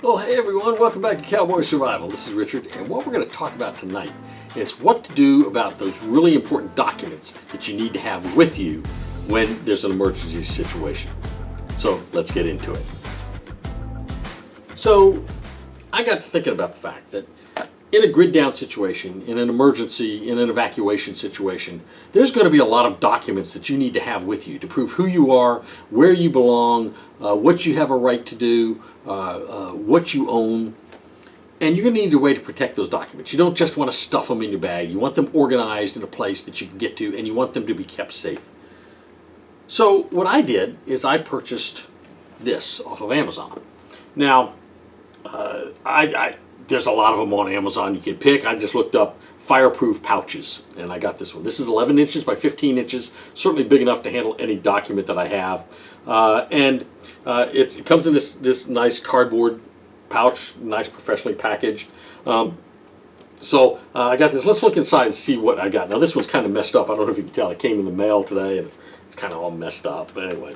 Well, hey everyone, welcome back to Cowboy Survival. This is Richard, and what we're going to talk about tonight is what to do about those really important documents that you need to have with you when there's an emergency situation. So let's get into it. So I got to thinking about the fact that in a grid down situation, in an emergency, in an evacuation situation, there's going to be a lot of documents that you need to have with you to prove who you are, where you belong, what you have a right to do, what you own. And you're going to need a way to protect those documents. You don't just want to stuff them in your bag. You want them organized in a place that you can get to, and you want them to be kept safe. So what I did is I purchased this off of Amazon. Now, there's a lot of them on Amazon you can pick. I just looked up fireproof pouches, and I got this one. This is 11 inches by 15 inches, certainly big enough to handle any document that I have. It comes in this nice cardboard pouch, nice professionally packaged. So I got this. Let's look inside and see what I got. Now this one's kind of messed up. I don't know if you can tell. It came in the mail today, and it's kind of all messed up. But anyway.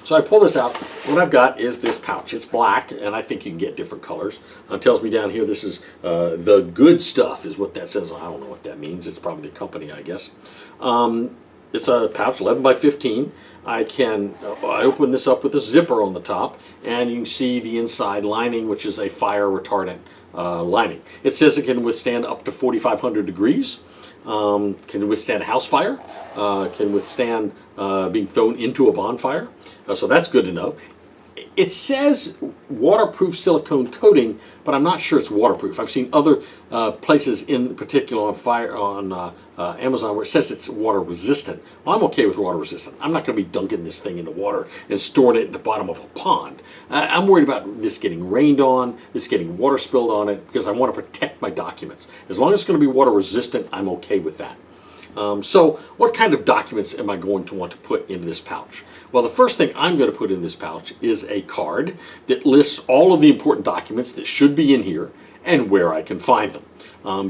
So I pull this out. What I've got is this pouch. It's black, and I think you can get different colors. It tells me down here this is the good stuff is what that says. I don't know what that means. It's probably the company, I guess. It's a pouch, 11 by 15. I open this up with a zipper on the top, and you can see the inside lining, which is a fire retardant lining. It says it can withstand up to 4,500 degrees. Can withstand a house fire, can withstand being thrown into a bonfire, so that's good to know. It says waterproof silicone coating, but I'm not sure it's waterproof. I've seen other places, in particular on Amazon, where it says it's water resistant. Well, I'm okay with water resistant. I'm not going to be dunking this thing into water and storing it at the bottom of a pond. I'm worried about this getting rained on, this getting water spilled on it, because I want to protect my documents. As long as it's going to be water resistant, I'm okay with that. So what kind of documents am I going to want to put in this pouch? Well, the first thing I'm going to put in this pouch is a card that lists all of the important documents that should be in here and where I can find them.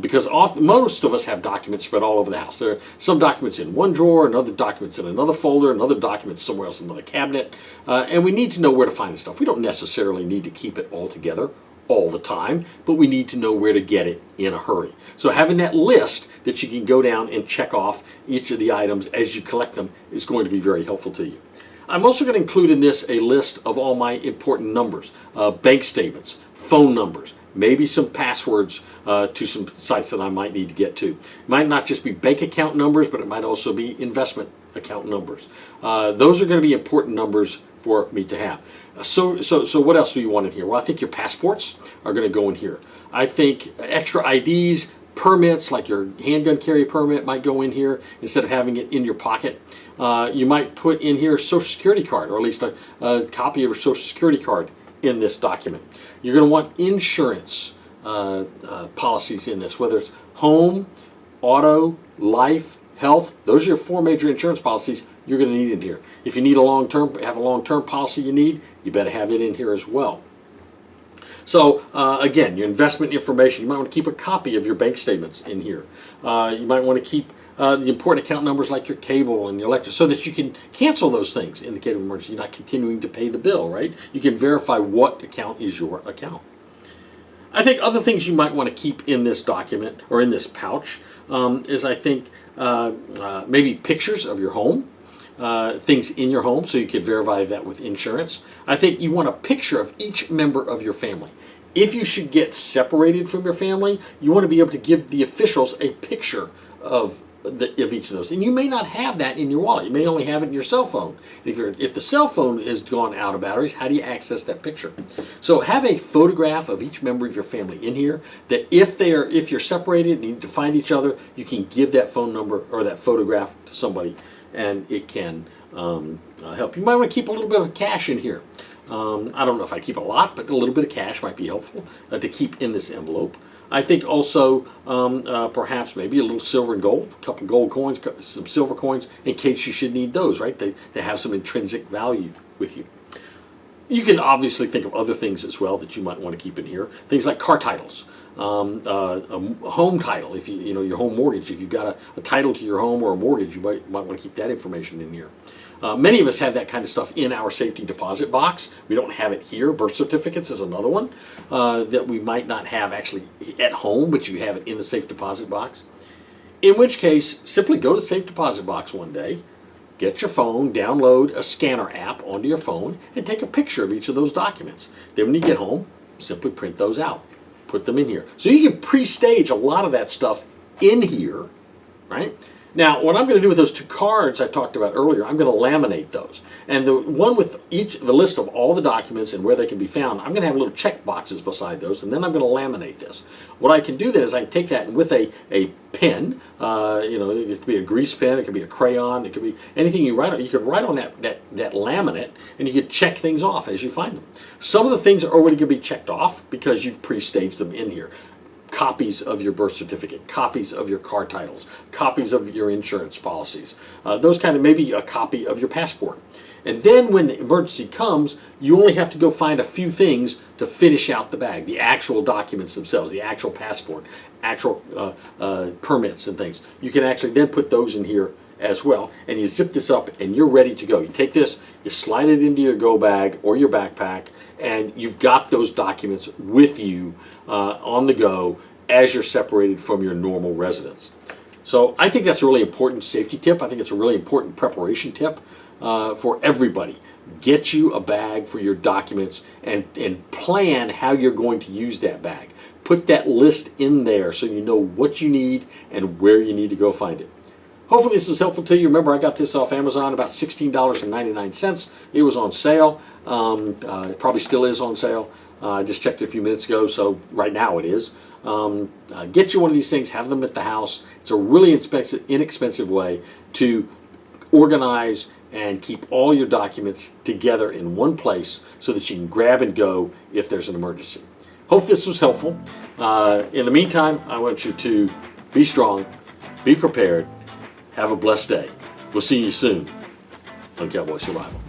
Because most of us have documents spread all over the house. There are some documents in one drawer, and other documents in another folder, and other documents somewhere else in another cabinet. And we need to know where to find the stuff. We don't necessarily need to keep it all together all the time, but we need to know where to get it in a hurry. So having that list that you can go down and check off each of the items as you collect them is going to be very helpful to you. I'm also going to include in this a list of all my important numbers, bank statements, phone numbers, maybe some passwords to some sites that I might need to get to. It might not just be bank account numbers, but it might also be investment account numbers. Those are going to be important numbers for me to have. So what else do you want in here? Well, I think your passports are going to go in here. I think extra IDs, permits, like your handgun carry permit might go in here instead of having it in your pocket. You might put in here a Social Security card, or at least a copy of your Social Security card in this document. You're going to want insurance policies in this, whether it's home, auto, life, health. Those are your 4 major insurance policies you're going to need in here. If you need a long-term policy you better have it in here as well. So again, your investment information, you might want to keep a copy of your bank statements in here. You might want to keep the important account numbers like your cable and your electric, so that you can cancel those things in the case of emergency. You're not continuing to pay the bill, right? You can verify what account is your account. I think other things you might want to keep in this document or in this pouch is, I think, maybe pictures of your home. Things in your home, so you could verify that with insurance. I think you want a picture of each member of your family. If you should get separated from your family, you want to be able to give the officials a picture of each of those. And you may not have that in your wallet. You may only have it in your cell phone. If the cell phone has gone out of batteries, how do you access that picture? So have a photograph of each member of your family in here, that if you're separated and you need to find each other, you can give that phone number or that photograph to somebody, and it can help. You might want to keep a little bit of cash in here. I don't know if I keep a lot, but a little bit of cash might be helpful to keep in this envelope. I think also perhaps maybe a little silver and gold, a couple gold coins, some silver coins, in case you should need those, right? They have some intrinsic value with you. You can obviously think of other things as well that you might want to keep in here. Things like car titles, a home title. If you know your home mortgage, if you've got a title to your home or a mortgage, you might want to keep that information in here. Many of us have that kind of stuff in our safety deposit box. We don't have it here. Birth certificates is another one that we might not have actually at home, but you have it in the safe deposit box. In which case, simply go to the safe deposit box one day, get your phone, download a scanner app onto your phone, and take a picture of each of those documents. Then when you get home, simply print those out, put them in here. So you can pre-stage a lot of that stuff in here, right? Now, what I'm going to do with those 2 cards I talked about earlier, I'm going to laminate those. And the one with the list of all the documents and where they can be found, I'm going to have little check boxes beside those, and then I'm going to laminate this. What I can do then is I can take that and with a pen, it could be a grease pen, it could be a crayon, it could be anything you write on. You could write on that laminate, and you could check things off as you find them. Some of the things are already going to be checked off because you've pre-staged them in here. Copies of your birth certificate, copies of your car titles, copies of your insurance policies, those kind of, maybe a copy of your passport. And then when the emergency comes, you only have to go find a few things to finish out the bag, the actual documents themselves, the actual passport, actual permits and things. You can actually then put those in here as well, and you zip this up and you're ready to go. You take this, you slide it into your go bag or your backpack, and you've got those documents with you on the go as you're separated from your normal residence. So I think that's a really important safety tip. I think it's a really important preparation tip for everybody. Get you a bag for your documents and plan how you're going to use that bag. Put that list in there so you know what you need and where you need to go find it. Hopefully this is helpful to you. Remember, I got this off Amazon about $16.99. It was on sale. It probably still is on sale. I just checked it a few minutes ago, so right now it is. Get you one of these things, have them at the house. It's a really inexpensive way to organize and keep all your documents together in one place so that you can grab and go if there's an emergency. Hope this was helpful. In the meantime, I want you to be strong, be prepared, have a blessed day. We'll see you soon on Cowboy Survival.